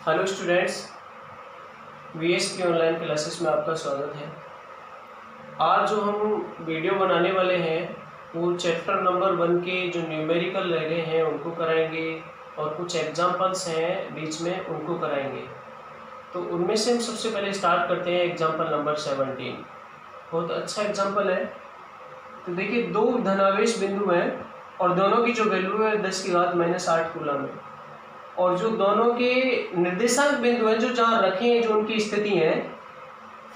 Hello students, VS की online classes में आपका स्वागत है। आज जो हम वीडियो बनाने वाले हैं वो चैप्टर नंबर 1 के जो न्यूमेरिकल रह गए हैं उनको कराएंगे और कुछ एग्जांपल्स हैं बीच में उनको कराएंगे। तो उनमें से हम सबसे पहले स्टार्ट करते हैं एग्जांपल नंबर 17। बहुत अच्छा एग्जांपल है। तो देखिए, दो धनावेश बिंदु हैं और दोनों की जो वैल्यू है 10⁻⁸ कूलम है, और जो दोनों के निर्देशांक बिंदु हैं जो जहां रखे हैं, जो उनकी स्थिति है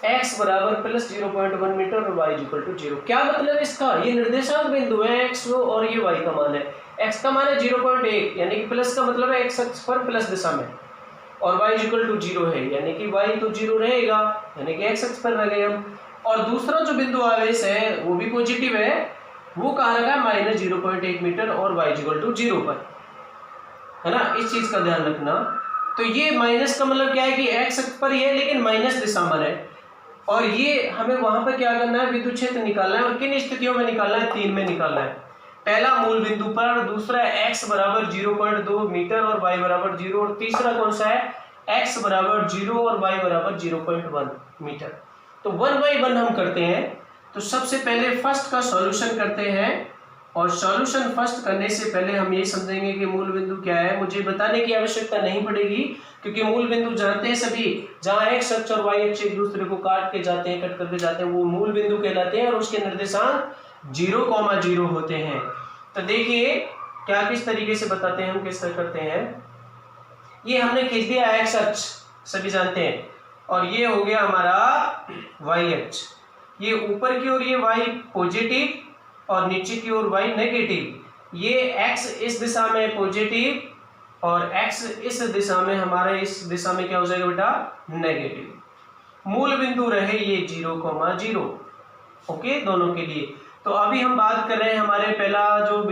x बराबर प्लस 0.1 मीटर और y इक्वल टू 0। क्या मतलब इसका? ये निर्देशांक बिंदु है x और ये y का मान है। x का मान है 0.1 यानी कि प्लस का मतलब है x अक्ष पर प्लस दिशा में, और y इक्वल टू 0 है यानी कि y तो 0 रहेगा यानी कि x अक्ष पर रह गए हम। और दूसरा जो बिंदु आवेश है वो भी पॉजिटिव है, वो कहाँ रखा है माइनस 0.1 मीटर और y इक्वल टू 0 पर, है ना। इस चीज का ध्यान रखना। तो ये माइनस का मतलब क्या है कि x अक्ष पर ये है लेकिन माइनस दिशा में है, और ये हमें वहां पर क्या करना है, विद्युत क्षेत्र निकालना है। और किन स्थितियों में निकालना है? 3 में निकालना है। पहला मूल बिंदु पर, दूसरा x बराबर 0.2 मीटर और y बराबर 0, और तीसरा कौन सा है? x बराबर 0 और y बराबर 0.1 मीटर। तो 1 बाई 1 हम करते हैं। तो सबसे पहले फर्स्ट का सॉल्यूशन करते हैं, और सॉल्यूशन फर्स्ट करने से पहले हम ये समझेंगे कि मूल बिंदु क्या है। मुझे बताने की आवश्यकता नहीं पड़ेगी क्योंकि मूल बिंदु जानते हैं सभी, जहां x अक्ष और y अक्ष एक दूसरे को काट के जाते हैं, कट करके जाते हैं, वो मूल बिंदु कहलाते हैं और उसके निर्देशांक 0,0 होते हैं। तो देखिए क्या किस तरीके से बताते हैं हम, किस तरह करते हैं। ये हमने खींच दिया x अक्ष, सभी जानते हैं, और ये हो गया हमारा y अक्ष। ये ऊपर की ओर ये y पॉजिटिव और नीचे की ओर y नेगेटिव। ये x इस दिशा में पॉजिटिव और x इस दिशा में, हमारे इस दिशा में क्या हो जाएगा बेटा? नेगेटिव। मूल बिंदु रहे ये 0,0, ओके, दोनों के लिए। तो अभी हम बात कर रहे हैं, हमारे पहला जो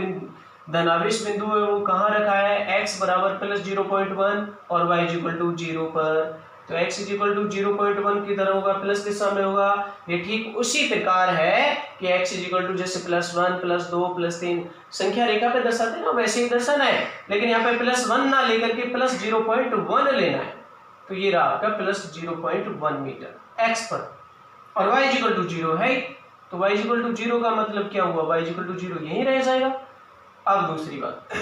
धनावेश बिंदु है वो कहाँ रखा है? x बराबर प्लस 0.1 और y इक्वल टू 0 पर। तो x इक्वल टू 0.1 की तरह होगा, प्लस दिशा में होगा। ये ठीक उसी प्रकार है कि x इक्वल टू जैसे +1 +2 +3 संख्या रेखा पे दर्शाते हैं ना, वैसे ही दर्शाना है, लेकिन यहाँ पे +1 ना लेकर के प्लस 0.1 लेना है। तो ये रहा आपका प्लस 0.1 मीटर x पर, और y इक्वल टू 0 है। तो y इक्वल टू 0 का मतलब क्या हुआ? y इक्वल टू 0 यहीं रह जाएगा। अब दूसरी बात,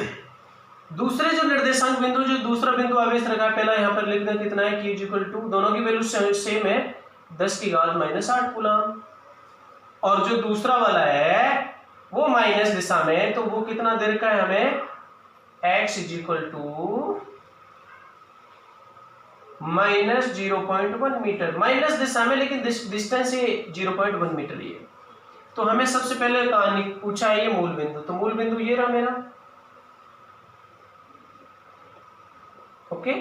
दूसरे जो निर्देशांक बिंदु, जो दूसरा बिंदु आवेश रखा है, पहला यहाँ पर लिखना कितना है, q इक्वल टू, दोनों की वैल्यू सेम है 10⁻⁸ कूलम, और जो दूसरा वाला है वो माइनस दिशा में, तो वो कितना देर का है हमें? x equal to minus 0.1 metre, minus दिशा में, लेकिन डिस्टेंस ये 0.1 मीटर ये। तो हमें सबसे पहले कहानी पूछा है ये मूल बिंदु, तो मूल बिंदु ये रहा मेरा, ओके।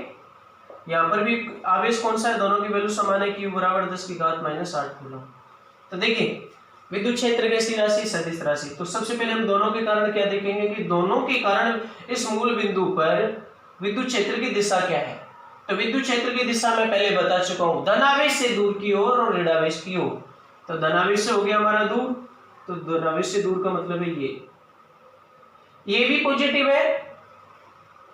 यहां पर भी आवेश कौन सा है? दोनों की वैल्यू समान है, q बराबर 10⁻⁸ कूलम। तो देखिए, विद्युत क्षेत्र कैसी राशि? सदिश राशि। तो सबसे पहले हम दोनों के कारण क्या देखेंगे कि दोनों के कारण इस मूल बिंदु पर विद्युत क्षेत्र की दिशा क्या है। तो विद्युत क्षेत्र की दिशा मैं पहले बता चुका हूं, धनावेश से दूर की ओर और ऋणावेश की ओर। तो धनावेश से हो गया हमारा दूर, तो धनावेश से दूर का मतलब है ये भी पॉजिटिव है,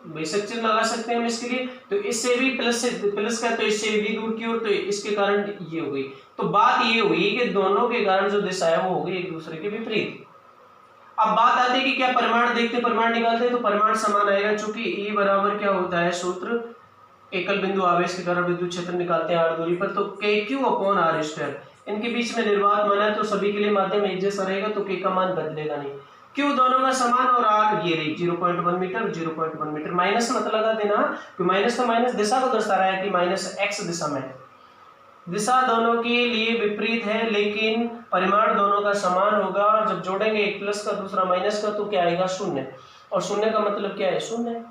बेशक चिन्ह लगा सकते हैं हम इसके लिए। तो इससे भी प्लस का, तो इससे भी दूर की ओर, तो इसके कारण ये हो गई। तो बात ये हुई कि दोनों के कारण जो दिशा है वो हो गई एक दूसरे के विपरीत। अब बात आती है कि क्या परिमाण देखते, परिमाण निकालते, तो परिमाण समान आएगा, चूंकि E बराबर क्या होता है सूत्र, एकल बिंदु आवेश के कारण विद्युत क्षेत्र निकालते हैं r दूरी पर, तो KQ/r²। इनके बीच में निर्वात माना है तो सभी के लिए माध्यम एक जैसा रहेगा, तो K का मान बदलेगा नहीं। Q दोनों का समान, और R ये रही 0.1 मीटर 0.1 मीटर। माइनस मत लगा देना कि माइनस का माइनस दिशा को दर्शा रहा है कि माइनस x दिशा में है। दिशा दोनों के लिए विपरीत है लेकिन परिमाण दोनों का समान होगा, और जब जोड़ेंगे एक प्लस का दूसरा माइनस का, तो क्या आएगा? शून्य, और शून्य का मतलब क्या है? शून्य,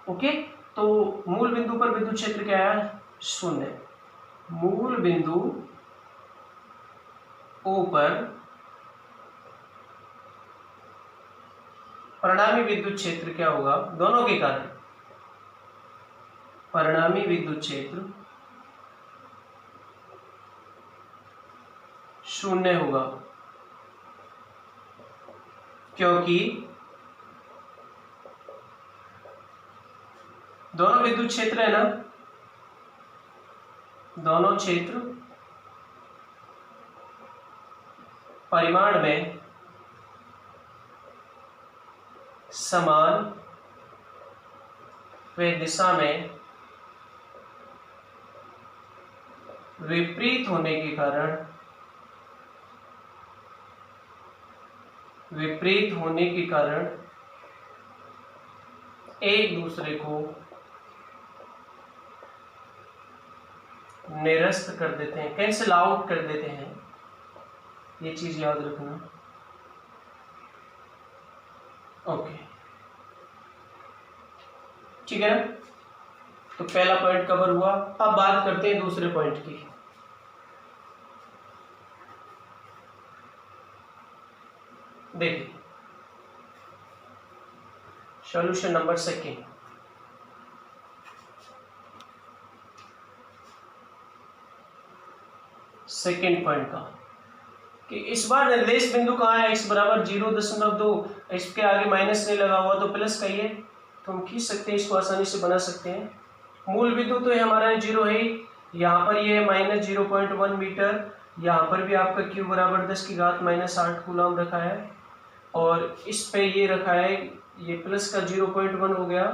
ओके। तो मूल बिंदु पर विद्युत क्षेत्र क्या है? शून्य। मूल बिंदु O पर परिणामी विद्युत क्षेत्र क्या होगा? दोनों के कारण परिणामी विद्युत क्षेत्र शून्य होगा, क्योंकि दोनों विद्युत क्षेत्र है ना, दोनों क्षेत्र परिमाण में समान व दिशा में विपरीत होने के कारण एक दूसरे को निरस्त कर देते हैं, कैंसिल आउट कर देते हैं। ये चीज याद रखना। ओके, ठीक है ना। तो पहला पॉइंट कवर हुआ। अब बात करते हैं दूसरे पॉइंट की। देखिए solution number second. Second point का कि इस बार निर्देश बिंदु कहाँ है, x बराबर 0.2, इसके आगे माइनस नहीं लगा हुआ तो प्लस का ही है, तो हम खींच सकते हैं, इसको आसानी से बना सकते हैं। मूल बिंदु तो हमारा 0 है, यहाँ पर ये है -0.1 मीटर, यहाँ पर भी आपका q बराबर 10⁻⁻8 कूलम रखा है, और इस पे ये रखा है, ये प्लस का 0.1 हो गया,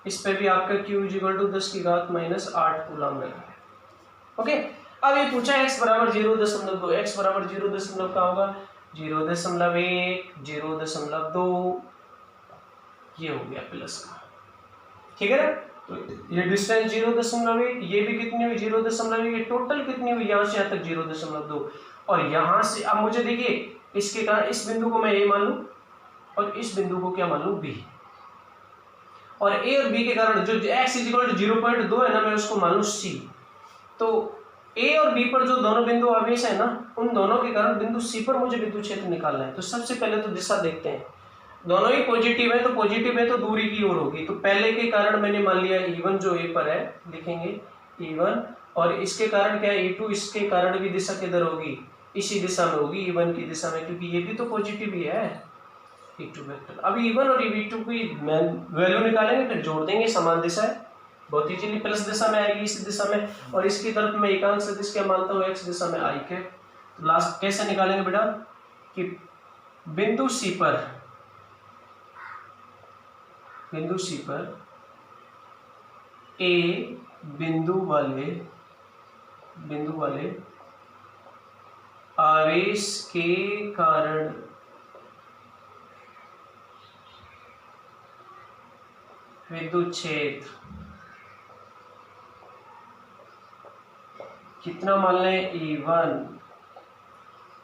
इस पे भी आपका q = 10⁻⁸ कूलम रखा है। ओके, अब ये पूछा x बराबर 0.2, x बराबर 0 का होगा 0.1, 0.2, ये हो गया प्लस का, ठीक है ना। तो ये डिस्टेंस 0.1, ये भी कितनी हुई 0.1, ये टोटल कितनी हुई यहाँ से यहाँ तक 0.2, और यहाँ से अब मुझे देखिए इसके कारण इस बिंदु को मैं a मान लूं और इस बिंदु को क्या मान लूं b, और a और b के कारण जो x = 0.2 है ना, मैं उसको मान लूं c। तो a और b पर जो दोनों बिंदु आवेश है ना, उन दोनों के कारण बिंदु c पर मुझे विद्युत क्षेत्र निकालना है। तो सबसे पहले तो दिशा देखते हैं, दोनों ही पॉजिटिव है, तो पॉजिटिव है तो दूरी की ओर होगी। तो पहले के कारण मैंने मान लिया E1 जो a पर है, लिखेंगे E1, और इसके कारण क्या है E2, इसके कारण भी दिशा किधर होगी, इसी दिशा में होगी, E1 की दिशा में, क्योंकि ये भी तो पॉजिटिव ही है E2 वेक्टर। अब E1 और E2 की वैल्यू निकालेंगे, फिर जोड़ देंगे, समान दिशा है, बहुत इजीली प्लस दिशा में आएगी इसी दिशा में, और इसकी तरफ मैं एकांक सदिश क्या मानता हूँ, x दिशा में आई के। तो लास्ट कैसे निकालेंगे बेटा कि बिंदु C पर A बिंदु वाले आवेश के कारण विद्युत क्षेत्र कितना मान लें, E1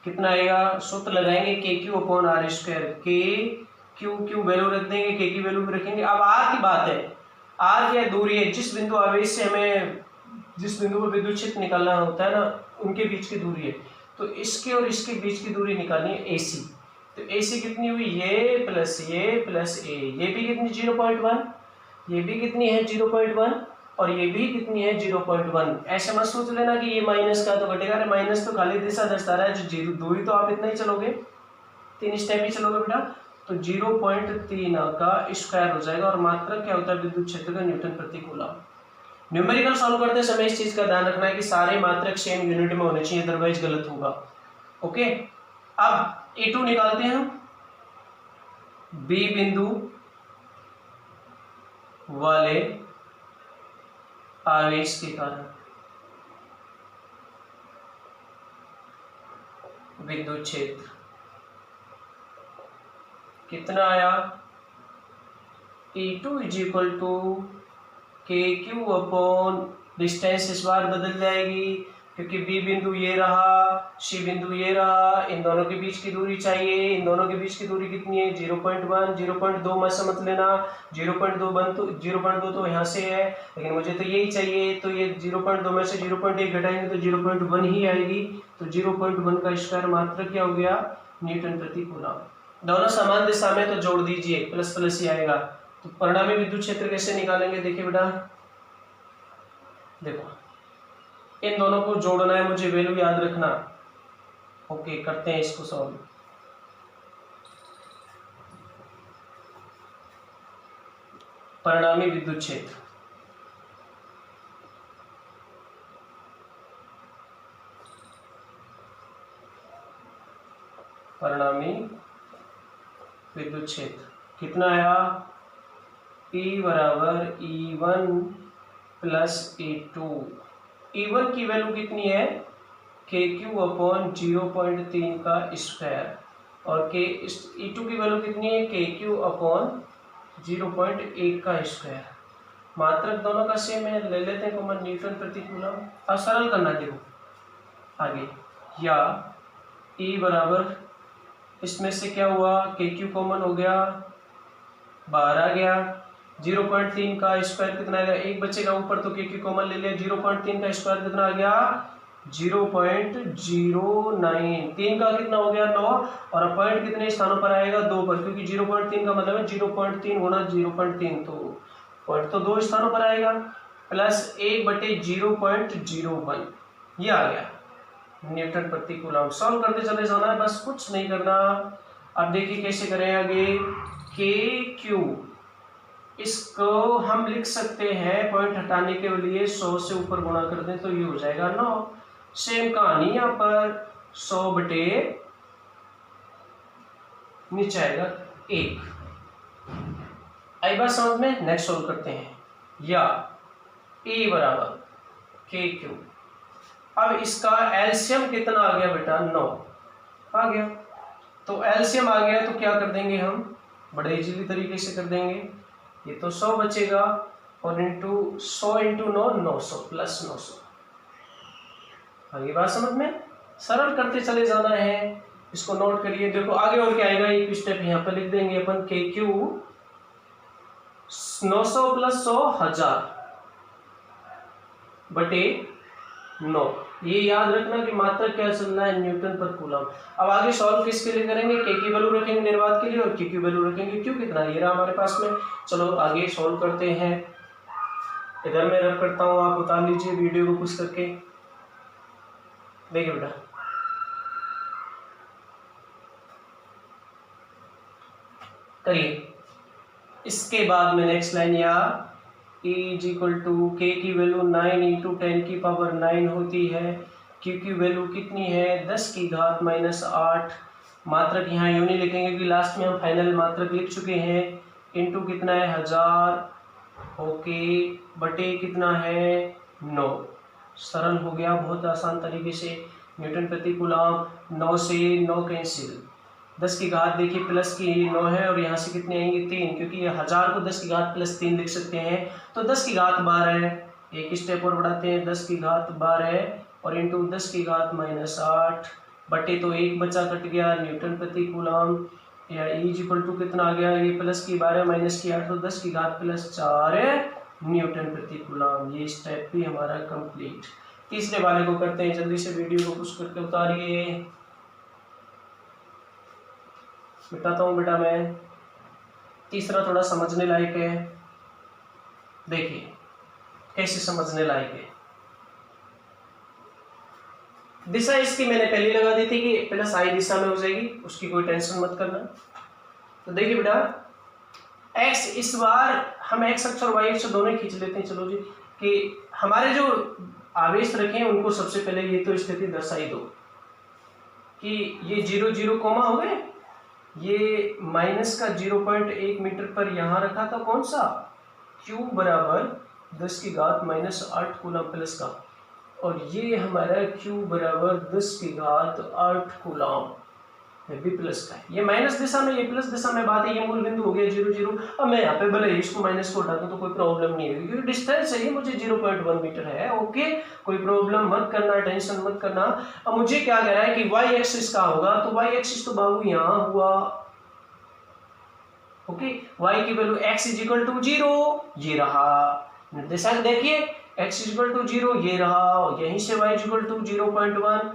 कितना आएगा, सूत्र लगाएंगे KQ/R², Q वैल्यू रख देंगे, K की वैल्यू भी रखेंगे। अब R की बात है, R क्या दूरी है, जिस बिंदु आवेश से हमें जिस बिंदु पर विद्युत क्षेत्र निकालना होता है ना, उनके बीच की दूरी है। तो इसके और इसके बीच की दूरी निकालनी है AC। तो AC कितनी हुई, ये प्लस A, ये भी कितनी 0.1, ये भी कितनी है 0.1, और ये भी कितनी है 0.1। ऐसे मत सोच लेना कि ये माइनस का तो घटेगा, अरे माइनस तो खाली दिशा दर्शा रहा है, जो जीरो दूरी तो आप इतना ही चलोगे, 3 स्टेप ही चलोगे बेटा, तो 0.3 का स्क्वायर हो जाएगा, और मात्रक क्या होता है विद्युत क्षेत्र का, न्यूटन प्रति कूलम। न्यूमेरिकल सॉल्व करते समय इस चीज का ध्यान रखना है कि सारे मात्रक सेम यूनिट में होने चाहिए, अदरवाइज गलत होगा। ओके, अब E2 निकालते हैं हम, B बिंदु वाले आवेश के कारण विद्युत क्षेत्र कितना आया, E2 = KQ/ डिस्टेंस इस बार बदल जाएगी, क्योंकि B बिंदु ये रहा, C बिंदु ये रहा, इन दोनों के बीच की दूरी चाहिए, इन दोनों के बीच की दूरी कितनी है 0.1, 0.2 मत समझ लेना, 0.2 तो यहाँ से है, लेकिन मुझे तो यही चाहिए, तो ये 0.2 में से 0.1 घटाएंगे तो 0.1 ही आएगी, तो 0.1 का स्क्वायर मात्रक क्या हो गया, न्यूटन प्रति कूलम। दोनों समान दिशा में, तो जोड़ दीजिए, प्लस प्लस ही आएगा। तो परिणामी विद्युत क्षेत्र कैसे निकालेंगे, देखिए बेटा, देखो इन दोनों को जोड़ना है, मुझे वैल्यू याद रखना। ओके, करते हैं इसको सॉल्व। परिणामी विद्युत क्षेत्र परिणामी विद्युत क्षेत्र कितना आया, E बराबर E1 प्लस E2। E1 की वैल्यू कितनी है, KQ अपॉन 0.3 का स्क्वायर, और E2 की वैल्यू कितनी है, KQ अपॉन 0.1 का स्क्वायर। मात्रक दोनों का सेम है, ले लेते हैं कॉमन, न्यूटन प्रति कूलम। अब सरल करना देखो आगे, या E बराबर, इसमें से क्या हुआ, KQ कॉमन हो गया, बाहर आ गया, 0.3 का स्क्वायर कितना आएगा, एक बचेगा ऊपर, तो KQ कॉमन ले लिया, 0.3 का स्क्वायर कितना आ गया, 0.09। 3 का कितना हो गया, 9, और पॉइंट कितने स्थानों पर आएगा, 2 पर, क्योंकि 0.3 का मतलब है 0.3 गुणा 0.3, तो पॉइंट तो 2 स्थानों पर आएगा, प्लस 1/0.01, ये आ गया न्यूटन प्रति कूलम। सॉल्व करते चले जाना है, बस कुछ नहीं करना। अब देखिए कैसे करें आगे, KQ इसको हम लिख सकते हैं, पॉइंट हटाने के लिए 100 से ऊपर गुणा कर दें तो ये हो जाएगा 9। सेम कहानी यहाँ पर 100 बटे नीचे आएगा 1। आई बात समझ में, नेक्स्ट सोल्व करते हैं, या E बराबर KQ। अब इसका एलसीएम कितना आ गया बेटा, 9 आ गया, तो एलसीएम आ गया तो क्या कर देंगे हम, बड़े इजीली तरीके से कर देंगे, ये तो 100 बचेगा, और इंटू 100 इंटू 9 900 प्लस 900। आगे बात समझ में, सरल करते चले जाना है, इसको नोट करिए। देखो आगे और क्या आएगा, एक स्टेप यहाँ पर लिख देंगे अपन, KQ 900 प्लस 100 1000 बटे 9। ये याद रखना कि मात्रक क्या चल रहा है, न्यूटन पर कूलम। अब आगे सॉल्व किसके लिए करेंगे, K की वैल्यू रखेंगे निर्वात के लिए, और Q की वैल्यू रखेंगे Q कितना, ये रहा हमारे पास में। चलो आगे सॉल्व करते हैं, इधर मैं रब करता हूँ, आप उतार लीजिए वीडियो को कुछ करके, देखिए बेटा करिए। इसके बाद में नेक्स्ट लाइन, या E is equal to K की वैल्यू 9 इंटू 10 की पावर 9 होती है, Q की वैल्यू कितनी है, 10 की घात माइनस 8। मात्रक यहाँ यूं नहीं लिखेंगे क्योंकि लास्ट में हम फाइनल मात्रक लिख चुके हैं, इंटू कितना है 1000, ओके, बटे कितना है 9। सरल हो गया बहुत आसान तरीके से, न्यूटन प्रति कूलम। 9 से 9 कैंसिल, 10 की घात देखिए प्लस की 9 है, और यहाँ से कितने आएंगे 3, क्योंकि ये 1000 को 10 की घात प्लस 3 लिख सकते हैं, तो 10 की घात 12 है, एक स्टेप और बढ़ाते हैं, 10 की घात 12 और इंटू 10 की घात माइनस 8, बटे तो एक बचा कट गया, न्यूटन प्रति कूलम। या E इक्वल टू कितना आ गया, ये प्लस की 12 माइनस की 8, तो 10 की घात प्लस 4 न्यूटन प्रति कूलम। ये स्टेप भी हमारा कंप्लीट। तीसरे वाले को करते हैं, जल्दी से वीडियो को पुश करके उतारिए, मिटाता हूँ बेटा मैं। तीसरा थोड़ा समझने लायक है, देखिए कैसे समझने लायक है। दिशा इसकी मैंने पहले लगा दी थी कि प्लस आई दिशा में हो जाएगी, उसकी कोई टेंशन मत करना। तो देखिए बेटा, x इस बार हम x अक्ष और y अक्ष दोनों खींच लेते हैं। चलो जी, कि हमारे जो आवेश रखे हैं उनको सबसे पहले ये तो स्थिति दर्शाई दो कि ये 0 0 कोमा हो गए, ये माइनस का 0.1 मीटर पर यहाँ रखा था, कौन सा, Q बराबर 10 की घात माइनस 8 कूलम प्लस का, और ये हमारा Q बराबर 10 की घात 8 कूलम भी प्लस का है। ये माइनस दिशा में, ये प्लस दिशा में बात है, ये मूल बिंदु हो गया 0 0। अब मैं यहाँ पे भले इसको माइनस को हटा दूं तो कोई प्रॉब्लम नहीं है, क्योंकि डिस्टेंस है ये मुझे 0.1 मीटर है। ओके, कोई प्रॉब्लम मत करना, टेंशन मत करना। अब मुझे क्या कह रहा है कि y एक्सिस का होगा, तो y एक्सिस तो बाबू यहाँ हुआ। ओके, y की value x is equal to 0, ये रहा निर्देशांक, देखिए x इज इक्वल टू 0, ये रहा, यहीं से y इज इक्वल टू 0.1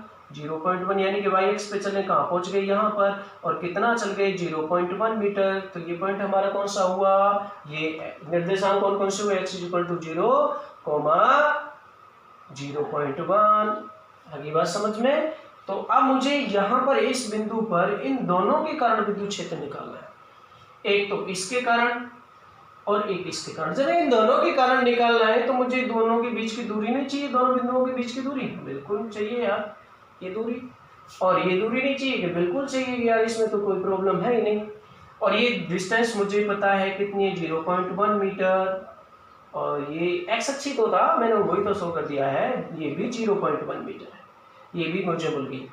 यानी कि y एक्स पे चले कहाँ पहुंच गए, यहाँ पर, और कितना चल गए 0.1 मीटर। तो ये पॉइंट हमारा कौन सा हुआ, ये निर्देशांक कौन कौन से हुए, x इज इक्वल टू 0, 0.1। अगली बात समझ में। तो अब मुझे यहाँ पर इस बिंदु पर इन दोनों के कारण विद्युत क्षेत्र निकालना है, एक तो इसके कारण और एक इसके कारण। जब इन दोनों के कारण निकालना है तो मुझे दोनों के बीच की दूरी नहीं चाहिए, दोनों बिंदुओं के बीच की दूरी बिल्कुल चाहिए यार, ये दूरी। और ये दूरी नहीं चाहिए कि बिल्कुल चाहिए कि यार इसमें तो कोई प्रॉब्लम है ही नहीं। और ये डिस्टेंस मुझे पता है कितनी है, 0.1 मीटर। और ये एक्स अच्छी तो था, मैंने वही तो शो कर दिया है, ये भी 0.1 मीटर है, ये भी मुझे भूल गई।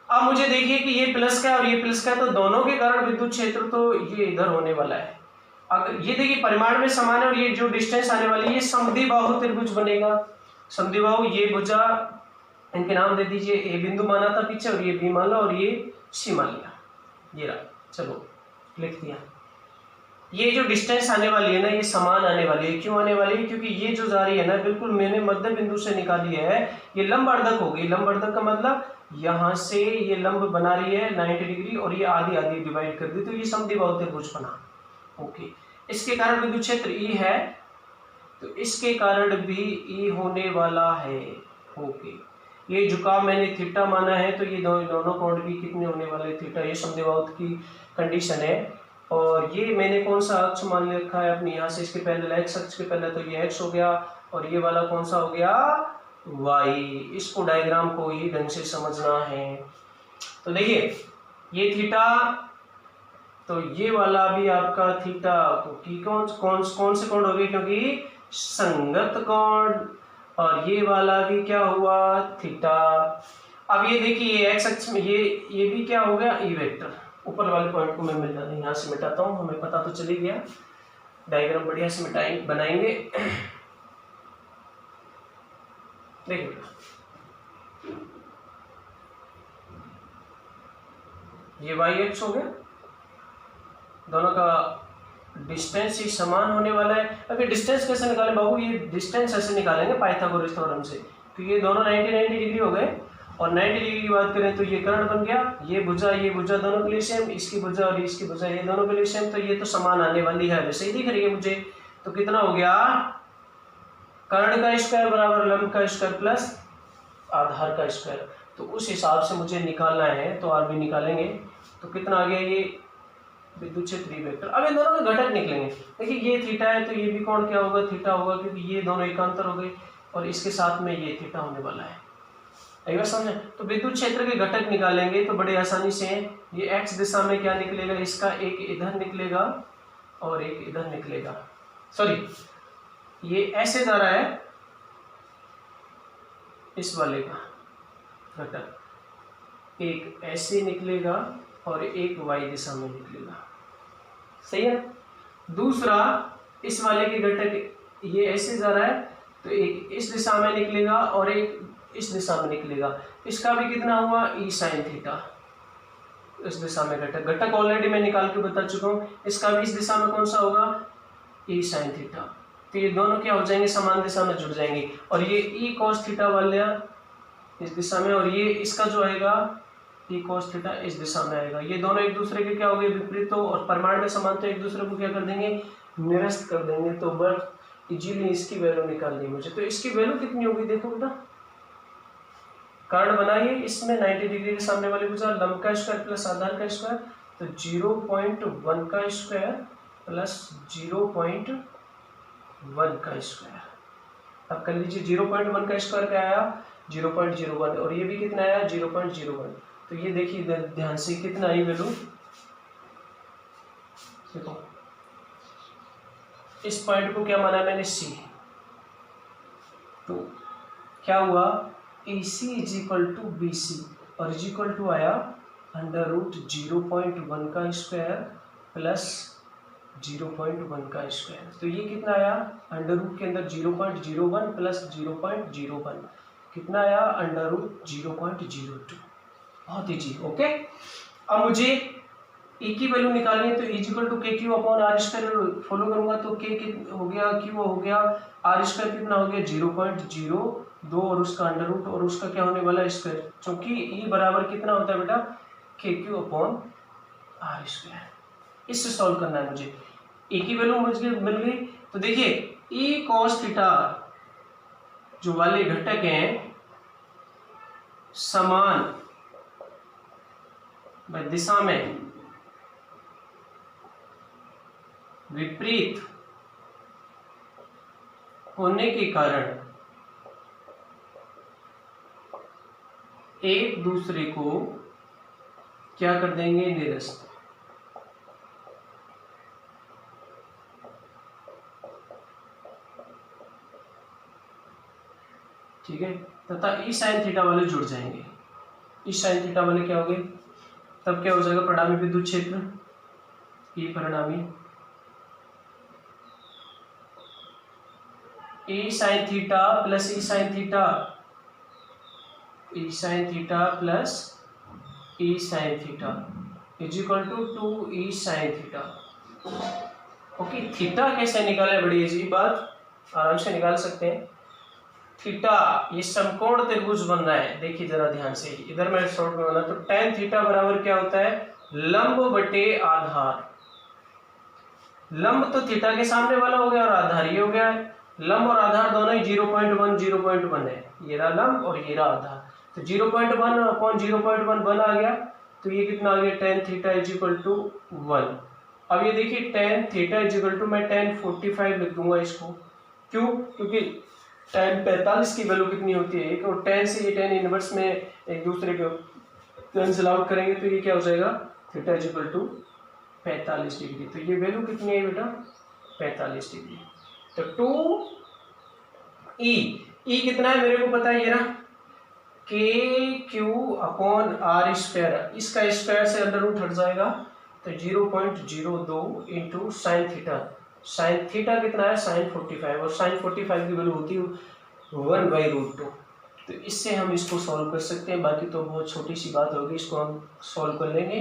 अब मुझे देखिए कि ये प्लस का और ये प्लस का, तो दोनों के कारण विद्युत क्षेत्र तो ये इधर होने वाला है। अगर ये देखिए परिमाण में समान है और ये जो डिस्टेंस आने वाली है, ये समद्विबाहु त्रिभुज बनेगा। समद्विबाहु, ये भुजा, इनके नाम दे दीजिए, ए बिंदु माना था पीछे और ये बी मान लो और ये सी मान लिया, ये रहा, चलो लिख दिया। ये जो डिस्टेंस आने वाली है ना, ये समान आने वाली है। क्यों आने वाली है? क्योंकि ये जो जा रही है ना, बिल्कुल मैंने मध्य बिंदु से निकाली है, ये लंबवर्धक होगी। लंबवर्धक का मतलब यहाँ से ये लंब बना रही है 90 डिग्री और ये आधी आधी डिवाइड कर दी, तो ये समद्विबाहु त्रिभुज बना। ओके, इसके कारण विद्युत क्षेत्र ई है, तो इसके कारण भी ई होने वाला है। ओके, ये झुकाव मैंने थीटा माना है, तो ये दोनों कोण भी कितने होने वाले, थीटा। ये समद्विबाहु की कंडीशन है। और ये मैंने कौन सा अक्ष मान रखा है अपने, यहाँ से इसके पहले एक्स अक्ष के पहले, तो ये एक्स हो गया और ये वाला कौन सा हो गया, वाई। इसको डायग्राम को ही ढंग से समझना है। तो देखिए ये थीटा, तो ये वाला भी आपका थीटा, क्योंकि कौन से कोण हो गए, क्योंकि संगत कोण। और ये वाला भी क्या हुआ, थीटा। अब ये देखिए एक्स अक्ष में ये भी क्या हो गया, ई वेक्टर। ऊपर वाले पॉइंट को मैं यहाँ से मिटाता हूँ, हमें पता तो चली गया। डायग्राम बढ़िया से बनाएंगे। देखिए ये वाई एक्स हो गया, दोनों का डिस्टेंस ही समान होने वाला है। अभी डिस्टेंस कैसे निकालें बाबू, ये डिस्टेंस ऐसे निकालेंगे पाइथागोरस थ्योरम से, क्योंकि ये दोनों 90 डिग्री हो गए। और 90 डिग्री की बात करें तो ये कर्ण बन गया, ये भुजा दोनों के लिए सेम, इसकी भुजा और इसकी भुजा ये दोनों के लिए सेम, तो ये तो समान आने वाली है, वैसे ही दिख रही है मुझे। तो कितना हो गया, कर्ण का स्क्वायर बराबर लंब का स्क्वायर प्लस आधार का स्क्वायर। तो उस हिसाब से मुझे निकालना है, तो आप भी निकालेंगे। तो कितना आ गया, ये विद्युत क्षेत्र ई वेक्टर। अब इन दोनों के घटक निकलेंगे। देखिए ये थीटा है, तो ये भी कोण क्या होगा, थीटा होगा, क्योंकि ये दोनों एकांतर हो गए और इसके साथ में ये थीटा होने वाला है। एक बार समझे, तो विद्युत क्षेत्र के घटक निकालेंगे तो बड़े आसानी से। ये एक्स दिशा में क्या निकलेगा, इसका एक इधर निकलेगा और एक इधर निकलेगा। सॉरी, ये ऐसे जा रहा है, इस वाले का घटक एक ऐसे निकलेगा और एक वाई दिशा में निकलेगा, सही है। दूसरा इस वाले के घटक ये ऐसे जा रहा है, तो एक इस दिशा में निकलेगा और एक इस दिशा में निकलेगा। इसका भी कितना हुआ, ई साइन थीटा। इस दिशा में घटक ऑलरेडी मैं निकाल के बता चुका हूँ। इसका भी इस दिशा में कौन सा होगा, ई साइन थीटा। तो ये दोनों क्या हो जाएंगे, समान दिशा में जुड़ जाएंगे। और ये ई कॉस थीटा वाला इस दिशा में, और ये इसका जो आएगा ई कॉस थीटा इस दिशा में आएगा। ये दोनों एक दूसरे के क्या हो गए, विपरीत। और परिमाण में समान, तो एक दूसरे को क्या कर देंगे, निरस्त कर देंगे। तो बस इजीली इसकी वैल्यू निकालनी है मुझे। तो इसकी वैल्यू कितनी होगी, देखो बेटा, कर्ण बनाइए, इसमें 90 डिग्री के सामने वाली भुजा, लंब का स्क्वायर प्लस आधार का स्क्वायर, तो 0.1 का स्क्वायर प्लस 0.1 का स्क्वायर। अब कर लीजिए 0.1 का स्क्वायर क्या आया, 0.01, और ये भी कितना आया, 0.01। तो ये देखिए ध्यान से कितना आई वैल्यू, देखो इस पॉइंट को क्या माना मैंने, सी। तो क्या हुआ, AC is equal to BC, और इज इक्वल टू आया अंडर रूट 0.1 का स्क्वायर प्लस 0.1 का स्क्वायर। तो ये कितना आया, अंडर रूट के अंदर 0.01 प्लस 0.01 कितना आया, अंडर रूट 0.02। बहुत ईजी। ओके, अब मुझे E की वैल्यू निकालनी है, तो is equal to k q upon r square follow करूंगा। तो के हो गया, क्यू हो गया, आर स्क्वायर कितना हो गया, 0.02 और उसका अंडर रूट और उसका क्या होने वाला है, स्क्वायर। क्योंकि ई बराबर कितना होता है बेटा, के क्यू अपॉन आर स्क्वायर। इससे सॉल्व करना है मुझे। ई की वैल्यू मुझे मिल गई। तो देखिए ई कॉस थीटा जो वाले घटक हैं समान दिशा में विपरीत होने के कारण एक दूसरे को क्या कर देंगे, निरस्त। ठीक है, तथा ई साइन थीटा वाले जुड़ जाएंगे। ई साइन थीटा वाले क्या हो गए, तब क्या हो जाएगा, परिणामी विद्युत क्षेत्र ई परिणामी E sine theta plus E sine theta, E sine theta plus E sine theta is equal to 2 E sine theta. Okay, theta कैसे निकाले, बड़ी अजीब बात, आराम से निकाल सकते हैं। थीटा, ये समकोण त्रिभुज बन रहा है, देखिए जरा ध्यान से, इधर मैं शॉर्ट में बना तो tan थीटा बराबर क्या होता है, लंब बटे आधार। लंब तो थीटा के सामने वाला हो गया और आधार ये हो गया है। लंब और आधार दोनों ही 0.1 है, ये रहा लंब और ये रहा आधार, तो 0.1 अपॉन 0.1 1 आ गया, तो ये कितना आ गया, tan theta is equal to 1। अब ये देखिए tan theta is equal to, मैं tan 45 लिख दूंगा इसको, क्यों, क्योंकि tan 45 की वैल्यू कितनी होती है, एक और tan से ये tan इनवर्स में एक दूसरे को कैंसिल आउट करेंगे, तो ये क्या हो जाएगा, theta is equal to 45 degree. तो ये वैल्यू कितनी है बेटा, 45 डिग्री। तो 2e, e कितना है मेरे को पता है, ये ना के क्यू अपॉन आर स्क्वायर, इसका स्क्वायर से अंडर रूट हट जाएगा, तो 0.02 into sine theta. Sine theta कितना है, साइन 45, और साइन 45 की वैल्यू होती है 1/√2। तो इससे हम इसको सॉल्व कर सकते हैं, बाकी तो बहुत छोटी सी बात होगी, इसको हम सॉल्व कर लेंगे।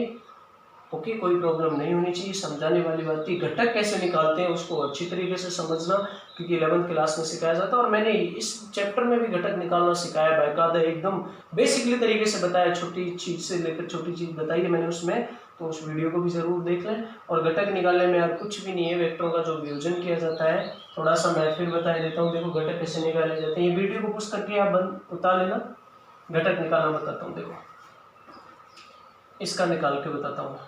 ओके, कोई प्रॉब्लम नहीं होनी चाहिए, समझाने वाली बात थी। घटक कैसे निकालते हैं उसको अच्छी तरीके से समझना, क्योंकि 11th क्लास में सिखाया जाता है, और मैंने इस चैप्टर में भी घटक निकालना सिखाया, बाकायदा एकदम बेसिकली तरीके से बताया, छोटी चीज से लेकर छोटी चीज बताई है मैंने उसमें, तो उस वीडियो को भी जरूर देख लें। और घटक निकालने में यार कुछ भी नहीं है, वेक्टरों का जो वियोजन किया जाता है, थोड़ा सा मैं फिर बता देता हूँ। देखो घटक कैसे निकाले जाते हैं, ये वीडियो को पुश करके आप बंद उतार लेना, घटक निकालना बताता हूँ। देखो इसका निकाल के बताता हूँ,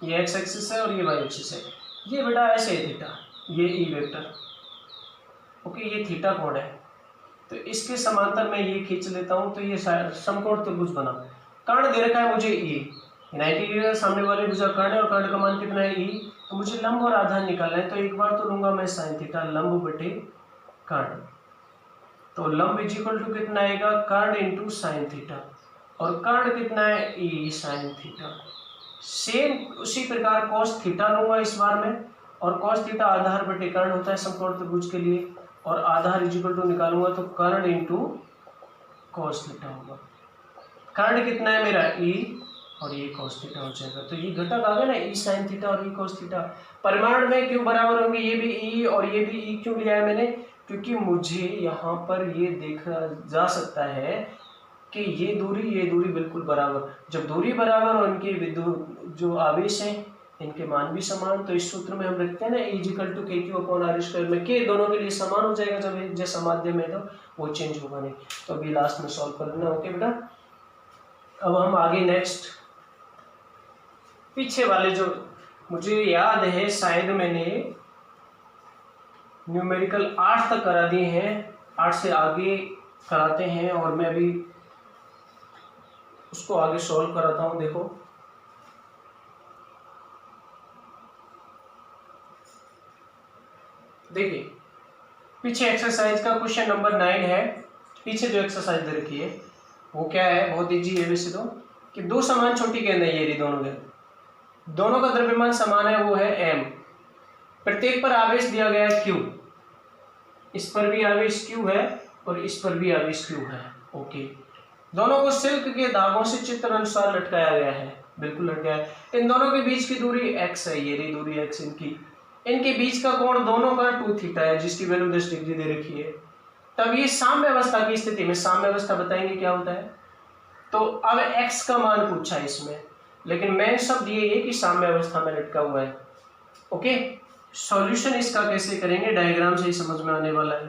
ये एक्स एक्सिस है और ये वाई एक्सिस है, ये बेटा ऐसे है थीटा, ये ई वेक्टर, ओके, ये थीटा कोण है, तो इसके समांतर मैं ये खींच लेता हूँ, तो ये समकोण त्रिभुज बना। कर्ण दे रखा है मुझे ई, 90 डिग्री सामने वाले भुजा कर्ण है, और कर्ण का मान कितना है ई, तो मुझे लंब और आधार निकालना है, तो एक बार तो लूंगा मैं साइन थीटा, लंब बटे कर्ण, तो लंब इज इक्वल टू कितना आएगा, कर्ण इंटू साइन थीटा, और कर्ण कितना है, ई साइन थीटा। सेम उसी प्रकार cos थीटा लूंगा इस बार में, और cos थीटा आधार बटे कर्ण होता है समकोण त्रिभुज के लिए, और आधार इज इक्वल टू निकालूंगा तो कर्ण इंटू cos थीटा होगा। कर्ण कितना है मेरा e, और ये cos थीटा हो जाएगा, तो ये घटक आ गया ना, e साइन थीटा और e cos थीटा। परिमाण में क्यों बराबर होंगे, ये भी e और ये भी e क्यों लिया है मैंने, क्योंकि मुझे यहाँ पर ये देखा जा सकता है कि ये दूरी बिल्कुल बराबर, जब दूरी बराबर और इनके विद्युत जो आवेश हैं इनके मान भी समान, तो इस सूत्र में हम रखते हैं ना E equal to k q upon r square में के दोनों के लिए समान हो जाएगा, जब जैसा माध्यम है तो वो चेंज होगा नहीं। तो अभी लास्ट में सॉल्व कर लेना। ओके बेटा, अब हम आगे नेक्स्ट पीछे वाले जो मुझे याद है शायद मैंने न्यूमेरिकल 8 तक करा दिए हैं, 8 से आगे कराते हैं, और मैं अभी उसको आगे सॉल्व कराता हूं। देखो देखिए पीछे एक्सरसाइज का क्वेश्चन नंबर 9 है। पीछे जो एक्सरसाइज दे रखी है वो क्या है, बहुत इजी है वैसे तो, कि दो समान छोटी गेंद है, ये दोनों का द्रव्यमान समान है, वो है m। प्रत्येक पर आवेश दिया गया है q, इस पर भी आवेश q है और इस पर भी आवेश q है। ओके, दोनों को सिल्क के धागों से चित्र अनुसार लटकाया गया है, बिल्कुल लटकाया है। इन दोनों के बीच की दूरी x है, ये रही दूरी x इनके बीच का कोण दोनों का 2 थीटा है, जिसकी वैल्यू 10 डिग्री दे रखी है। तब ये साम्य अवस्था की स्थिति में, साम्य अवस्था बताएंगे क्या होता है। तो अब x का मान पूछा है इसमें, लेकिन मेन शब्द ये है कि साम्य अवस्था में लटका हुआ है। ओके, सॉल्यूशन इसका कैसे करेंगे, डायग्राम से ही समझ में आने वाला है।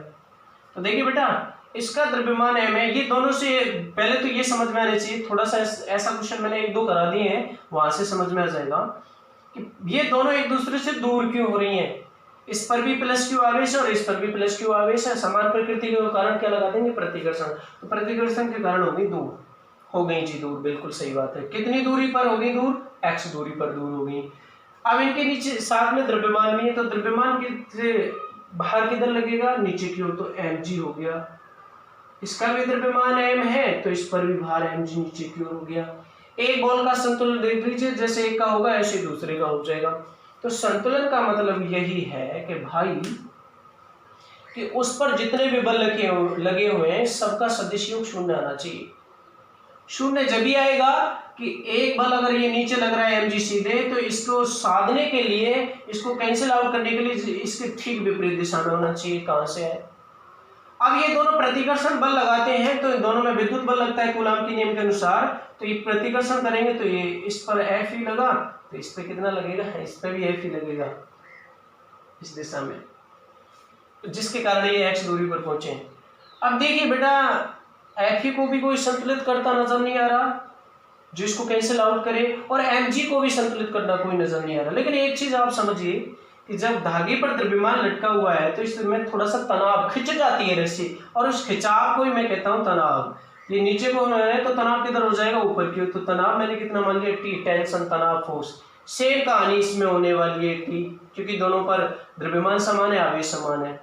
तो देखिए बेटा, इसका द्रव्यमान m है, ये दोनों से पहले तो ये समझ में आना चाहिए, थोड़ा सा ऐसा क्वेश्चन मैंने 1-2 करा दिए हैं, वहां से समझ में आ जाएगा कि ये दोनों एक दूसरे से दूर क्यों हो रही हैं। इस पर भी प्लस क्यू आवेश है और इस पर भी प्लस क्यू आवेश है, समान प्रकृति के कारण क्या लगा देंगे, प्रतिकर्षण। तो प्रतिकर्षण के कारण होगी दूर, हो गई जी दूर, बिल्कुल सही बात है। कितनी दूरी पर हो गई दूर? x दूरी पर दूर हो गई। अब इनके नीचे साथ में द्रव्यमान भी है, तो द्रव्यमान के बाहर किधर लगेगा? नीचे की ओर, तो mg हो गया। इसका भी द्रव्यमान m है, तो इस पर भी भार mg नीचे की ओर हो गया। एक बॉल का संतुलन देख लीजिए, जैसे एक का होगा ऐसे दूसरे का हो जाएगा। तो संतुलन का मतलब यही है कि भाई कि उस पर जितने भी बल लगे हुए हैं सबका सदिश योग शून्य आना चाहिए। शून्य जब भी आएगा कि एक बल अगर ये नीचे लग रहा है mg सीधे, तो इसको साधने के लिए, इसको कैंसिल आउट करने के लिए इसके ठीक विपरीत दिशा में होना चाहिए। कहां से है? अब ये दोनों प्रतिकर्षण बल लगाते हैं, तो दोनों में विद्युत बल लगता है कूलाम के नियम के अनुसार। तो ये प्रतिकर्षण करेंगे तो ये इस पर F ही लगा, तो इस पे कितना लगेगा? इस पे भी F ही लगेगा इस दिशा में, जिसके कारण ये x दूरी पर पहुंचे। अब देखिए बेटा, F को भी कोई संतुलित करता नजर नहीं आ रहा जो इसको कैंसिल आउट करे, और mg को भी संतुलित करना कोई नजर नहीं आ रहा। लेकिन एक चीज आप समझिए कि जब धागे पर द्रव्यमान लटका हुआ है तो इसमें थोड़ा सा तनाव खिंच जाती है रस्सी, और उस खिंचाव को ही मैं कहता हूं तनाव। ये नीचे को है तो तनाव किधर हो जाएगा? ऊपर की ओर। तो तनाव मैंने कितना मान लिया? T, टेंशन, तनाव, फोर्स। सेम कहानी इसमें होने वाली है T, क्योंकि दोनों पर द्रव्यमान समान है, आवेश समान है।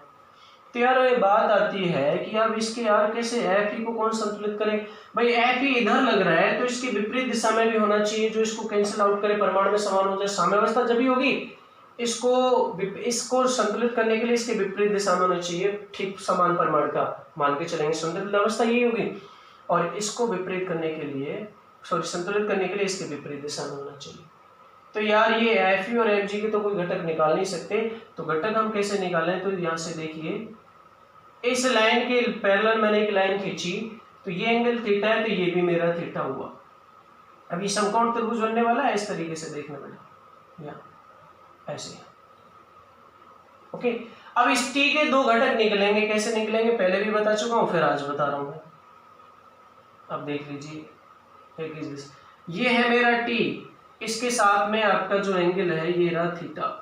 तो यार ये बात आती है कि अब इसके यार कैसे F को कौन संतुलित करे? भाई F इधर लग रहा है तो इसकी विपरीत दिशा में भी होना चाहिए, जो इसको कैंसिल आउट करे, परमाणु में समान हो जाए। साम्यावस्था जब भी होगी इसको संतुलित करने के लिए इसके विपरीत दिशा में होना चाहिए, ठीक समान परमाणु का मान के चलेंगे। संतुलित अवस्था यही होगी, और इसको विपरीत करने के लिए, संतुलित करने के लिए इसके विपरीत दिशा में होना चाहिए। तो यार ये Fe और Mg के तो कोई घटक निकाल नहीं सकते, तो घटक हम कैसे निकालें? तो यहाँ से देखिए, इस लाइन के पैरेलल मैंने एक लाइन खींची, तो ये एंगल थीटा है, तो ये भी मेरा थीटा हुआ। अब ये समकोण त्रिभुज बनने वाला है, इस तरीके से देखने वाला, या ऐसे। ओके, अब इस T के दो घटक निकलेंगे। कैसे निकलेंगे पहले भी बता चुका हूं, फिर आज बता रहा हूं। अब देख लीजिए, ये है मेरा T, इसके साथ में आपका जो एंगल है ये रहा थीटा।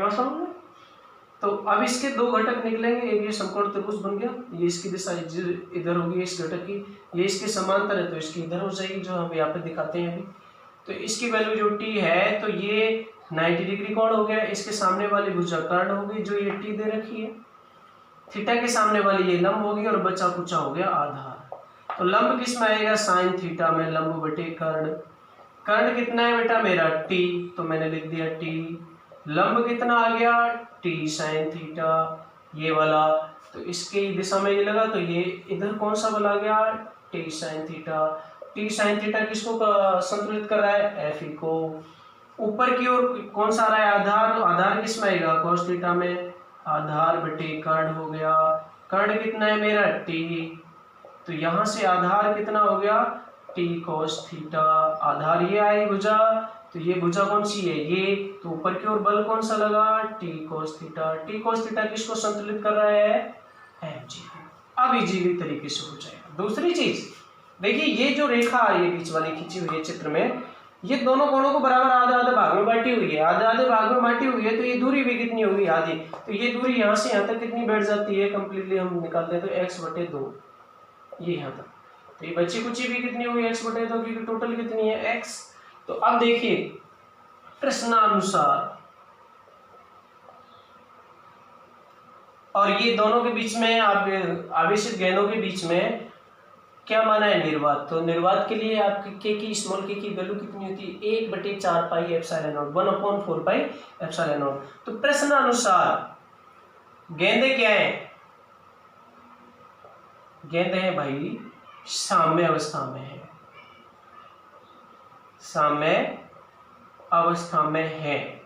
समझ? तो अब इसके दो घटक निकलेंगे, एक ये समकोण त्रिभुज बन गया, ये इसकी दिशा इधर होगी इस घटक की, ये इसके समांतर है तो इसकी इधर हो जाएगी, जो हम यहाँ पे दिखाते हैं अभी। तो इसकी वैल्यू जो T है, तो ये 90 डिग्री कोण हो गया। इसके सामने वाली भुजा कर्ण होगी जो ये T दे रखी है, थीटा के सामने वाली ये लंब होगी, और बचा कुचा हो गया आधार। तो लंब किस में आएगा? साइन थीटा में, लंब बटे कर्ण। कर्ण कितना है बेटा? मेरा T, तो मैंने लिख दिया T। लंब कितना आ गया? T साइन थीटा, ये वाला। तो इसकी दिशा में ये लगा, तो ये इधर कौन सा बल आ गया? T sine theta. T sine theta किसको संतुलित कर रहा है? Fe को। ऊपर की ओर कौन सा आ रहा है? आधार। आधार किस में आएगा? cos थीटा में, आधार बटे कर्ण हो गया। कर्ण कितना है मेरा? T, तो यहां से आधार कितना हो गया? T cos theta. आधार ये आई भुजा, तो ये भुजा कौन सी है? ये। तो ऊपर की ओर बल कौन सा लगा? T cos theta. T cos theta किसको संतुलित कर रहा है? mg। अब इजीली तरीके से हो जाएगा। दूसरी चीज देखिए, ये जो रेखा आ रही है बीच वाली खींची हुई है चित्र में, ये दोनों कोणों को बराबर आधे आधे भाग में बांटी हुई है, आधे आधे भाग में बांटी हुई है। तो ये दूरी भी कितनी होगी? आधी। तो ये दूरी यहाँ से यहाँ तक कितनी बैठ जाती है? कंप्लीटली हम निकालते हैं तो x बटे 2, ये यहाँ तक। तो ये बची कुची भी कितनी होगी? x बटे 2 की टोटल कितनी है? x। तो अब देखिए प्रश्नानुसार, और ये दोनों के बीच में आवेशित गेंदों के बीच में क्या माना है? निर्वात। तो निर्वात के लिए आपकी के की स्मॉल के की वैल्यू कितनी होती है? 1/4 pi epsilon not, 1/4 pi epsilon not. तो प्रश्नानुसार गेंदे क्या है? गेंद है भाई साम्य अवस्था में है, साम्य अवस्था में है।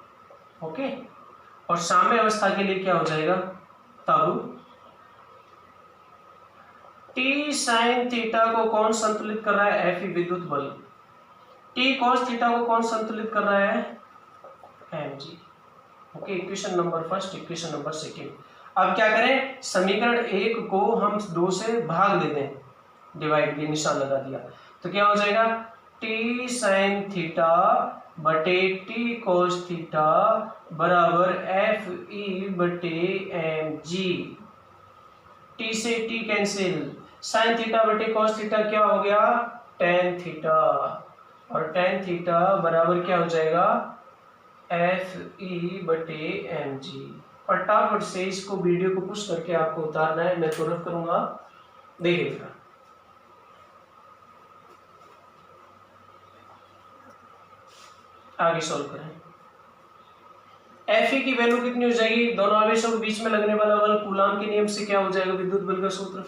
ओके, और साम्य अवस्था के लिए क्या हो जाएगा? तब T साइन थीटा को कौन संतुलित कर रहा है? Fe विद्युत बल। T cos थीटा को कौन संतुलित कर रहा है? mg। Okay, equation number first, equation number second. अब क्या करें? समीकरण 1 को हम 2 से भाग देते हैं, डिवाइड, ये निशान लगा दिया, तो क्या हो जाएगा? T साइन थीटा बटे T cos थीटा बराबर Fe बटे mg। T से T कैंसिल, साइन थीटा बटे कॉस थीटा क्या हो गया, टेन थीटा, और टेन थीटा बराबर क्या हो जाएगा, एफ ई बटे एम जी। फटाफट से इसको वीडियो को पुश करके आपको उतारना है, मैं तुरंत करूंगा, देखिएगा। आगे सॉल्व करें। एफ ई की वैल्यू कितनी हो जाएगी, दोनों आवेशों के बीच में लगने वाला बल कूलाम के नियम से क्या हो जाएगा, विद्युत बल का सूत्र,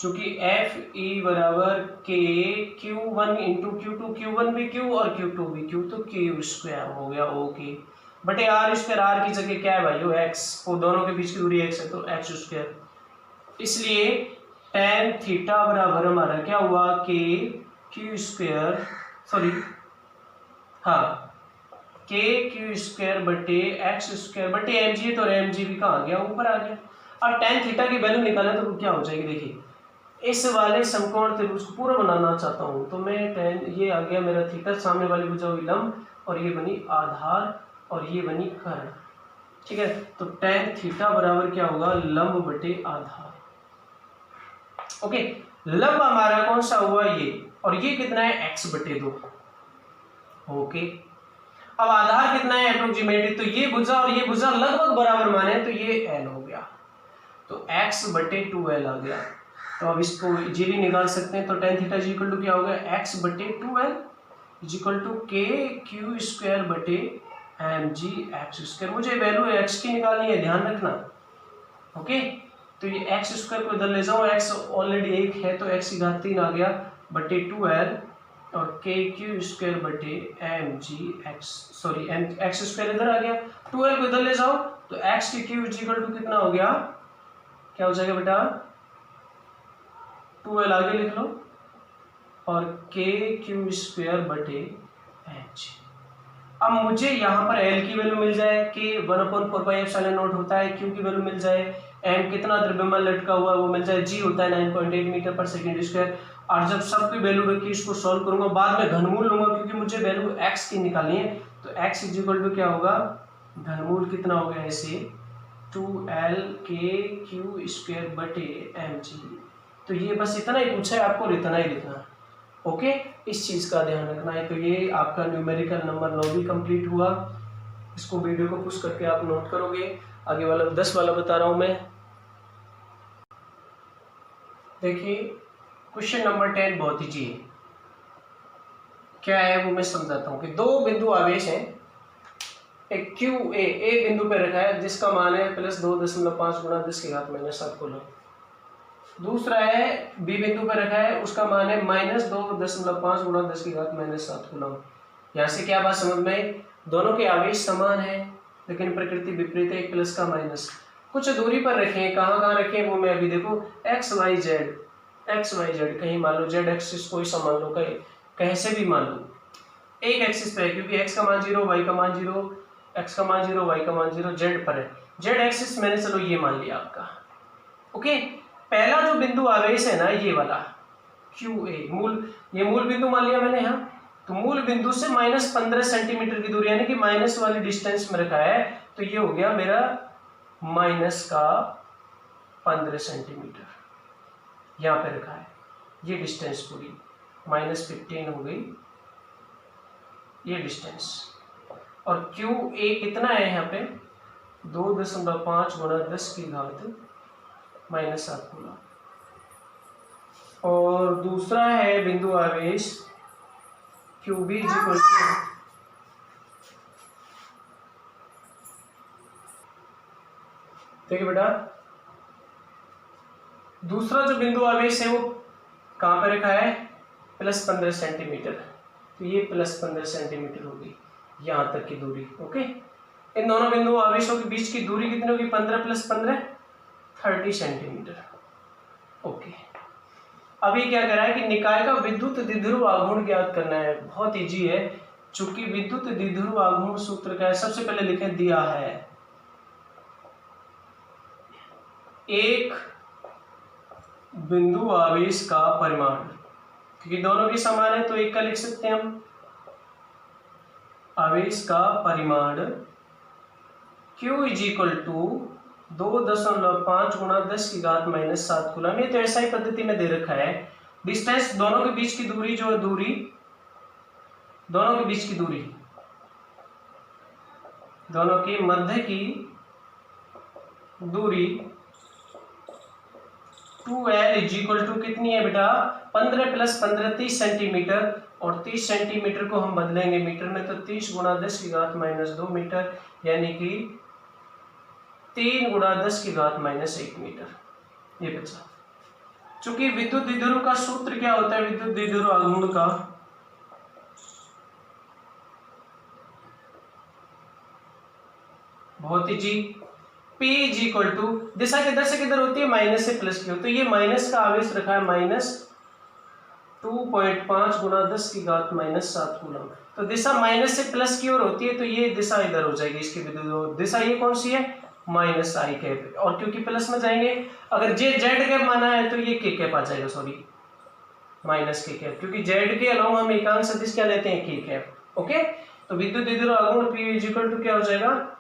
चूंकि एफ ई बराबर k q one into q two, q one भी क्यू और क्यू टू भी क्यू, तो क्यू स्क्वायर हो गया ओके बटे आर स्क्वायर, आर की जगह क्या है भाई, एक्स, वो दोनों के बीच की दूरी एक्स है तो एक्स स्क्वायर, इसलिए टेन थीटा बराबर हमारा क्या हुआ, के क्यू स्क्वायर, सॉरी हाँ के क्यू स्क्वायर बटे एक्स स्क्वायर बटे एम जी, तो एम जी भी कहाँ आ गया, ऊपर आ गया। अब टेन थीटा की वैल्यू निकालें तो क्या हो जाएगी, देखिए इस वाले समकोण त्रिभुज को पूरा बनाना चाहता हूँ तो मैं टेन, ये आ गया मेरा थीटा, सामने वाली भुजा हुई लंब, और ये बनी आधार और ये बनी कर्ण, ठीक है। तो टेन थीटा बराबर क्या होगा, लंब बटे आधार, ओके। लंब हमारा कौन सा हुआ, ये, और ये कितना है, एक्स बटे दो, ओके। अब आधार कितना है, अप्रोक्सीमेटली, तो ये भुजा और ये भुजा लगभग बराबर माने तो ये एल हो गया, तो x बटे 2l आ गया। तो अब इसको इजीली निकाल सकते हैं, तो tan theta is equal to क्या हो गया, x बटे 2l is equal to k q square बटे एम जी एक्स स्क्वायर। मुझे वैल्यू x की निकालनी है, ध्यान रखना, ओके। तो ये एक्स स्क्वायर को इधर ले जाओ, x ऑलरेडी 1 है तो x की घात 3 आ गया बटे 2l, और के क्यू स्क्वायर बटे m g x, sorry m x square इधर आ गया, 2l को इधर ले जाओ तो x की क्यू इक्वल टू कितना हो गया, क्या हो जाएगा बेटा, 2l आगे लिख लो, और के क्यू स्क्वायर बटे एम जी। अब मुझे यहाँ पर l की वैल्यू मिल जाए, के 1/4πε0 होता है, q की वैल्यू मिल जाए, m कितना द्रव्यमान लटका हुआ है वो मिल जाए, g होता है 9.8 मीटर पर सेकेंड स्क्वायर। और जब सबकी वैल्यू रखी इसको सॉल्व करूंगा, बाद में घनमूल लूंगा क्योंकि मुझे वैल्यू x की निकालनी है, तो x इज इक्वल टू क्या होगा, घनमूल कितना हो गया ऐसे 2l के क्यू स्क्वायर बटे एम जी। तो ये बस इतना ही पूछा है आपको, इतना ही लिखना है, ओके। इस चीज का ध्यान रखना है। तो ये आपका न्यूमेरिकल नंबर 9 भी कंप्लीट हुआ, इसको वीडियो को पुश करके आप नोट करोगे। आगे वाला 10 वाला बता रहा हूं मैं, देखिए क्वेश्चन नंबर 10 बहुत ही जी क्या है वो मैं समझाता हूँ कि दो बिंदु आवेश हैं, एक क्यू ए बिंदु पे रखा है जिसका मान है +2.5 गुणा 10 की घात -7 कूलम, दूसरा है बी बिंदु पे रखा है उसका मान है -2.5 गुणा 10 की घात -7 कूलम। यहाँ से क्या बात समझ में, दोनों के आवेश समान है लेकिन प्रकृति विपरीत है, एक प्लस का माइनस, कुछ दूरी पर रखें, कहाँ कहाँ रखें वो मैं अभी देखो, एक्स वाई जेड कहीं मान लो, जेड एक्सिस कोई सा मान लो, कहीं कहीं से भी मान लो, एक एक्सिस पे है क्योंकि एक्स का मान 0, वाई का मान 0, एक्स का मान 0, वाई का मान 0, जेड पर है, जेड एक्सिस मैंने चलो ये मान लिया आपका, ओके। पहला जो बिंदु आवेश है ना ये वाला क्यू ए, ये मूल बिंदु मान लिया मैंने यहाँ, तो मूल बिंदु से -15 सेंटीमीटर की दूरी, यानी कि माइनस वाली डिस्टेंस में रखा है, तो ये हो गया मेरा -15 सेंटीमीटर यहाँ पे रखा है, ये डिस्टेंस पूरी -15 हो गई ये डिस्टेंस, और क्यू ए कितना है यहाँ पे 2.5 गुणा 10 की घात -7 गुना, और दूसरा है बिंदु आवेश क्यू बी इक्वल टू, देखिए बेटा दूसरा जो बिंदु आवेश है वो कहाँ पे रखा है, +15 सेंटीमीटर, तो ये +15 सेंटीमीटर होगी यहाँ तक की दूरी, ओके। इन दोनों बिंदु आवेशों के बीच की दूरी कितनी होगी, 15 + 15 30 सेंटीमीटर, ओके। अभी क्या करा है कि निकाय का विद्युत द्विध्रुव आघूर्ण ज्ञात करना है, बहुत इजी है, चूंकि विद्युत द्विध्रुव आघूर्ण सूत्र का है, सबसे पहले लिखें दिया है एक बिंदु आवेश का परिमाण, क्योंकि दोनों के समान है तो एक का लिख सकते हैं हम, आवेश का परिमाण Q इज इक्वल टू 2.5 गुणा 10 की घात -7 कूलम। ये तो ऐसा ही पद्धति में दे रखा है। डिस्टेंस दोनों के बीच की दूरी जो है, दोनों के बीच की दूरी, दोनों के मध्य की दूरी 2L इज इक्वल टू कितनी है बेटा, 15 + 15 30 सेंटीमीटर, और 30 सेंटीमीटर को हम बदलेंगे मीटर में तो 30 गुणा 10 की घात -2 मीटर, यानी कि 3 गुणा 10 की घात -1 मीटर ये बचा। चूंकि विद्युत द्विध्रुव का सूत्र क्या होता है, विद्युत द्विध्रुव आघूर्ण का बहुत ही जी, P इज इक्वल टू दिशा किधर से किधर होती है, माइनस से प्लस की हो, तो ये माइनस का आवेश रखा है -2.5 गुणा 10 की घात -7 कूलम। तो दिशा माइनस से प्लस की ओर होती है तो ये दिशा इधर हो जाएगी, इसकी विद्युत दिशा ये कौन सी है, -i कैप, और क्योंकि प्लस में जाएंगे, अगर जे जेड कैप माना है तो ये के कैप आ जाएगा, सॉरी माइनस के कैप, क्योंकि जेड के अलावा हम एकांक सदिश क्या लेते हैं, के कैप। ओके, तो विद्युत द्विध्रुव आघूर्ण P इज इक्वल टू क्या हो जाएगा,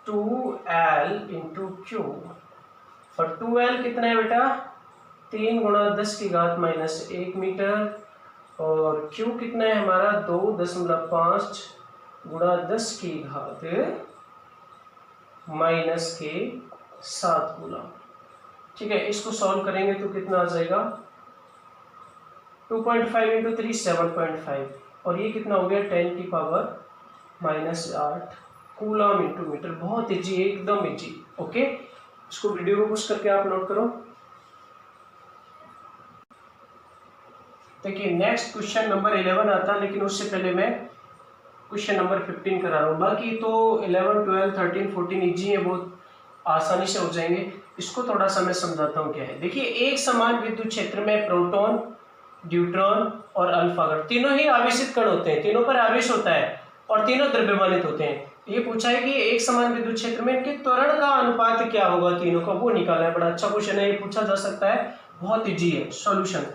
2L इंटू Q, और 2L कितना है बेटा, 3 गुणा 10 की घात -1 मीटर, और Q कितना है हमारा 2.5 गुणा 10 की घात -7 कूलम। ठीक है, इसको सॉल्व करेंगे तो कितना आ जाएगा, 2.5 इंटू 3 7.5, और ये कितना हो गया 10 की पावर -8 कूलम इंटू मीटर। बहुत इजी, एकदम इजी। ओके, इसको वीडियो को पुश करके आप नोट करो। देखिए नेक्स्ट क्वेश्चन नंबर 11 आता है, लेकिन उससे पहले मैं क्वेश्चन नंबर 15 करा रहा हूँ। बाकी तो 11 12 13 14 इजी है, बहुत आसानी से हो जाएंगे। इसको थोड़ा सा मैं समझाता हूँ क्या है। देखिए, एक समान विद्युत क्षेत्र में प्रोटॉन, न्यूट्रॉन और अल्फा कण, तीनों ही आवेशित कण होते हैं, तीनों पर आवेश होता है और तीनों द्रव्यमानित होते हैं। ये पूछा है कि एक समान विद्युत क्षेत्र में इनके त्वरण का अनुपात क्या होगा तीनों का, वो निकालना है। बड़ा अच्छा क्वेश्चन है, ये पूछा जा सकता है, बहुत इजी है सॉल्यूशन।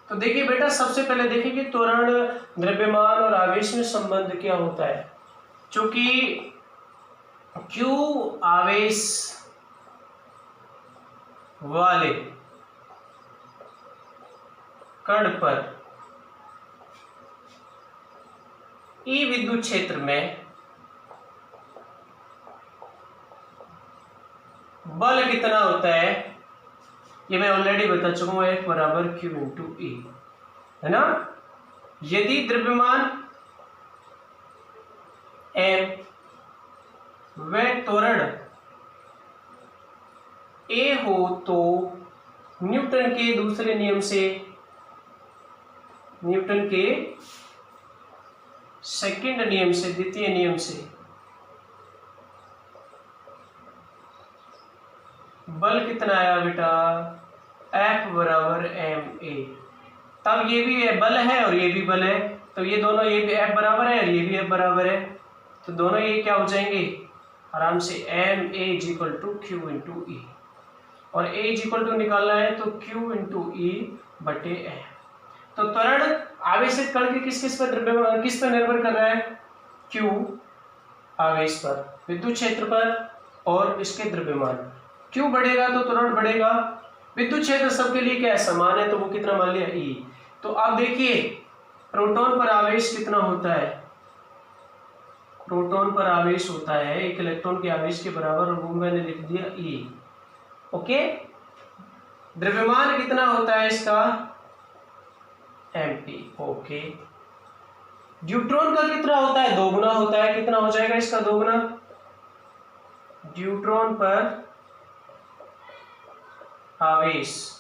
तो देखिए बेटा, सबसे पहले देखिए कि त्वरण, द्रव्यमान और आवेश में संबंध क्या होता है। चूंकि Q आवेश वाले कण पर E विद्युत क्षेत्र में बल कितना होता है, ये मैं ऑलरेडी बता चुका हूं, F बराबर Q इंटू E, है ना। यदि द्रव्यमान m व त्वरण a हो तो न्यूटन के दूसरे नियम से, न्यूटन के सेकंड नियम से, द्वितीय नियम से बल कितना आया बेटा, F बराबर ma। तब ये भी बल है और ये भी बल है, तो ये दोनों, ये भी F बराबर है और ये भी F बराबर है, तो दोनों ये क्या हो जाएंगे आराम से, ma is equal to Q into E, और a इज इक्वल टू निकालना है तो Q इंटू E बटे m। तो त्वरण आवेशित कण के किस किस पर, किस पर निर्भर कर रहा है, Q आवेश पर, विद्युत क्षेत्र पर और इसके द्रव्यमान। Q बढ़ेगा तो त्वरण बढ़ेगा। विद्युत क्षेत्र सबके लिए क्या है, समान है, तो वो कितना मान लिया E। तो अब देखिए प्रोटॉन पर आवेश कितना होता है, प्रोटॉन पर आवेश होता है 1 इलेक्ट्रॉन के आवेश के बराबर, और वो मैंने लिख दिया E। ओके, द्रव्यमान कितना होता है इसका, mp। ओके, न्यूट्रॉन का कितना होता है, दोगुना होता है, कितना हो जाएगा इसका दोगुना। न्यूट्रॉन पर आवेश,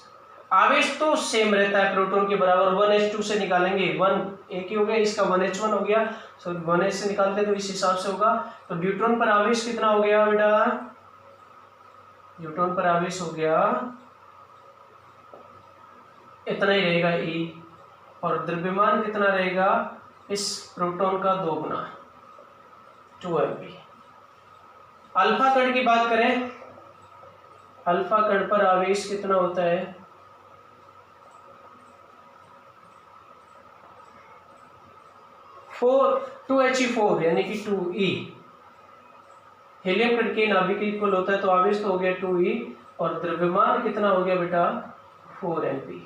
आवेश तो सेम रहता है प्रोटॉन के बराबर, 1h2 से निकालेंगे, 1 एक ही हो गया, इसका 1h1 हो गया, सो 1h से निकालते तो इस हिसाब से होगा। तो न्यूट्रॉन पर आवेश कितना हो गया बेटा, न्यूट्रॉन पर आवेश हो गया इतना ही रहेगा E, और द्रव्यमान कितना रहेगा इस प्रोटॉन का दोगुना 2mp। अल्फा कण की बात करें, अल्फा कण पर आवेश कितना होता है, 2He4 यानी कि 2e। हीलियम कण के नाभिक इक्वल होता है तो आवेश तो हो गया 2e और द्रव्यमान कितना हो गया बेटा 4mp।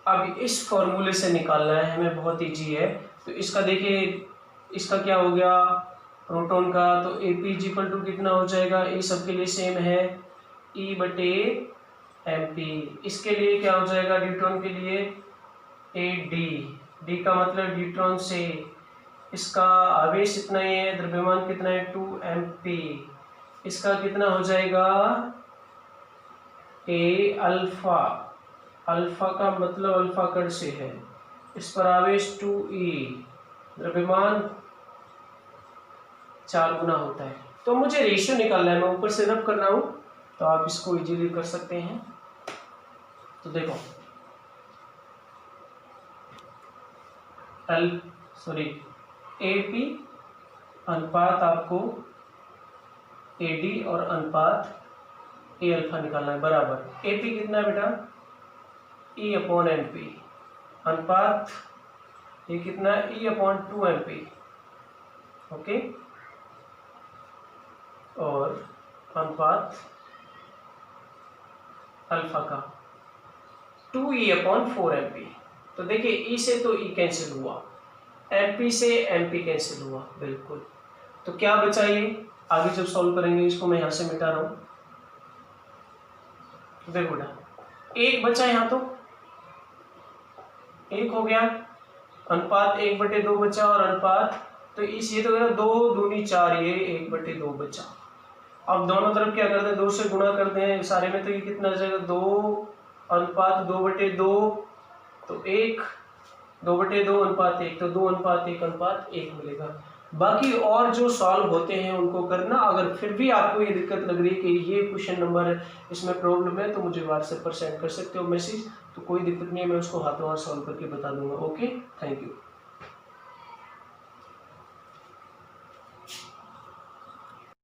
अब इस फॉर्मूले से निकालना है हमें, बहुत ईजी है। तो इसका देखिए, इसका क्या हो गया प्रोटॉन का, तो AP = कितना हो जाएगा, ये सब के लिए सेम है E/mp। इसके लिए क्या हो जाएगा न्यूट्रॉन के लिए AD, D का मतलब न्यूट्रॉन से, इसका आवेश इतना ही है, द्रव्यमान कितना है 2mp, इसका कितना हो जाएगा A अल्फा, अल्फा का मतलब अल्फा कण से है, इस पर आवेश 2e, द्रव्यमान 4 गुना होता है। तो मुझे रेशियो निकालना है, मैं ऊपर से रब कर रहा हूं तो आप इसको इजीली कर सकते हैं। तो देखो AP अनुपात आपको AD और अनुपात A अल्फा निकालना है, बराबर AP कितना है बेटा E/mp, अनुपात ये कितना है E/2mp, ओके, और अनुपात अल्फा का 2E/4mp। तो देखिए E से तो E कैंसिल हुआ, mp से mp कैंसिल हुआ, बिल्कुल। तो क्या बचा ये, आगे जब सॉल्व करेंगे इसको मैं यहां से मिटा रहा हूं। देखो बेटा एक बचा यहाँ, तो एक हो गया, अनुपात 1/2 बचा और अनुपात, तो इस ये तो 2 दूनी 4, ये 1/2 बचा। अब दोनों तरफ क्या करते हैं 2 से गुणा करते हैं सारे में, तो ये कितना आ जाएगा 2 अनुपात 2/2, तो 1 2/2 अनुपात 1, तो 2 अनुपात 1 अनुपात 1 मिलेगा। बाकी और जो सॉल्व होते हैं उनको करना। अगर फिर भी आपको ये दिक्कत लग रही है कि ये क्वेश्चन नंबर इसमें प्रॉब्लम है तो मुझे व्हाट्सएप पर सेंड कर सकते हो मैसेज, तो कोई दिक्कत नहीं है, मैं उसको हाथों हाथ सॉल्व करके बता दूंगा। Okay, thank you.